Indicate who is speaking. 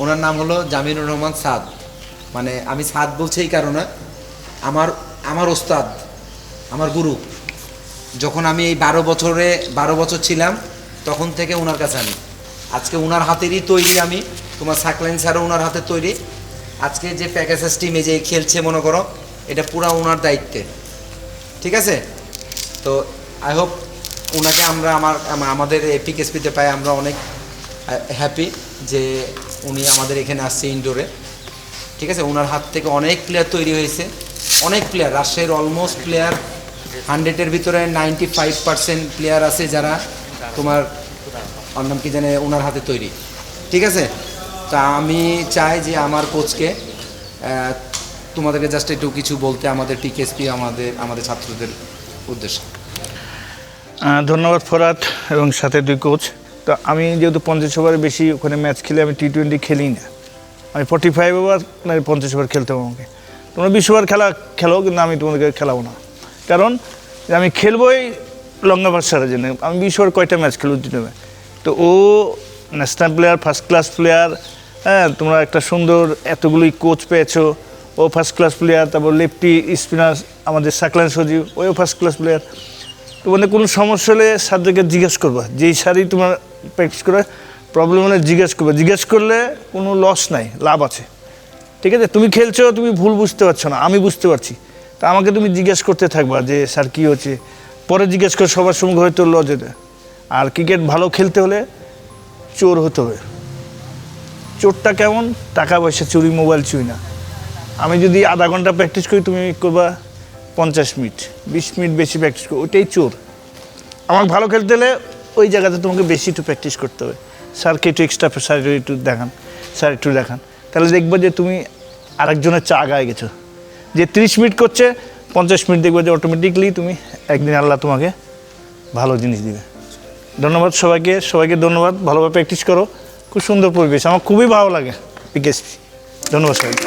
Speaker 1: ওনার নাম হলো জামিনুর রহমান সাদ। মানে আমি সাদ বলছি এই কারণে, আমার আমার ওস্তাদ, আমার গুরু। যখন আমি এই 12 বছর ছিলাম তখন থেকে ওনার কাছে আমি আজকে ওনার হাতেরই তৈরি। আমি তোমার সাকলাইন স্যারও ওনার হাতে তৈরি। আজকে যে প্যাকেজেস টিমে যে খেলছে মনে করো, এটা পুরা ওনার দায়িত্বে। ঠিক আছে? তো আই হোপ ওনাকে আমরা আমাদের এপিকেএসপিতে পাই আমরা অনেক হ্যাপি যে উনি আমাদের এখানে আসছে ইনডোরে। ঠিক আছে? ওনার হাত থেকে অনেক প্লেয়ার তৈরি হয়েছে, অনেক প্লেয়ার। রাজশাহীর অলমোস্ট প্লেয়ার 100-এর ভিতরে 95% প্লেয়ার আছে যারা তোমার ওর নাম কি জানে ওনার হাতে তৈরি। ঠিক আছে? তা আমি চাই যে আমার কোচকে তোমাদেরকে জাস্ট একটু কিছু বলতে, আমাদের পিকেএসপি আমাদের ছাত্রদের উদ্দেশ্যে।
Speaker 2: ধন্যবাদ ফরহাদ এবং সাথে 2 কোচ। তো আমি যেহেতু 50 ওভারের বেশি ওখানে ম্যাচ খেলে, আমি T20 খেলি না। আমি 45 ওভার 50 ওভার খেলতে হবে আমাকে। তোমরা 20 ওভার খেলো, কিন্তু আমি তোমাদেরকে খেলাবো না, কারণ আমি খেলবোই লঙ্গা ভার্সারের জন্য। আমি 20 ওভার কয়টা ম্যাচ খেলবো টিমে। তো ও national player, first class player. হ্যাঁ, তোমরা একটা সুন্দর এতগুলোই কোচ পেয়েছো। ও ফার্স্ট ক্লাস প্লেয়ার। তারপর লেফটি স্পিনার আমাদের সাকলান সজীব, ওও ফার্স্ট ক্লাস প্লেয়ার। তোমাদের কোনো সমস্যা হলে স্যারদেরকে জিজ্ঞেস করবা, যেই স্যারই তোমার প্র্যাকটিস করে প্রবলেম হলে জিজ্ঞেস করলে কোনো লস নাই, লাভ আছে। ঠিক আছে? তুমি খেলছো, তুমি ভুল বুঝতে পারছো না, আমি বুঝতে পারছি। তা আমাকে তুমি জিজ্ঞেস করতে থাকবা যে স্যার কী হচ্ছে, পরে জিজ্ঞেস করে সবার সঙ্গে হয়তো লজে। আর ক্রিকেট ভালো খেলতে হলে চোর হতে হবে। চোরটা কেমন? টাকা পয়সা চুরি, মোবাইল চুরি না। আমি যদি আধা ঘন্টা প্র্যাকটিস করি, তুমি করবা 50 মিনিট, 20 মিনিট বেশি প্র্যাকটিস করো, ওইটাই চোর। আমাকে ভালো খেলতে হলে ওই জায়গাতে তোমাকে বেশি একটু প্র্যাকটিস করতে হবে। স্যারকে একটু এক্সট্রা স্যার একটু দেখান, তাহলে দেখবো যে তুমি আরেকজনের চা আগায় গেছো। যে 30 মিনিট করছে, 50 মিনিট দেখবে যে অটোমেটিকলি তুমি একদিন আল্লাহ তোমাকে ভালো জিনিস দিবে। ধন্যবাদ সবাইকে ধন্যবাদ। ভালোভাবে প্র্যাকটিস করো। খুব সুন্দর পরিবেশ, আমার খুবই ভালো লাগে পিকেএসপি। ধন্যবাদ সবাইকে।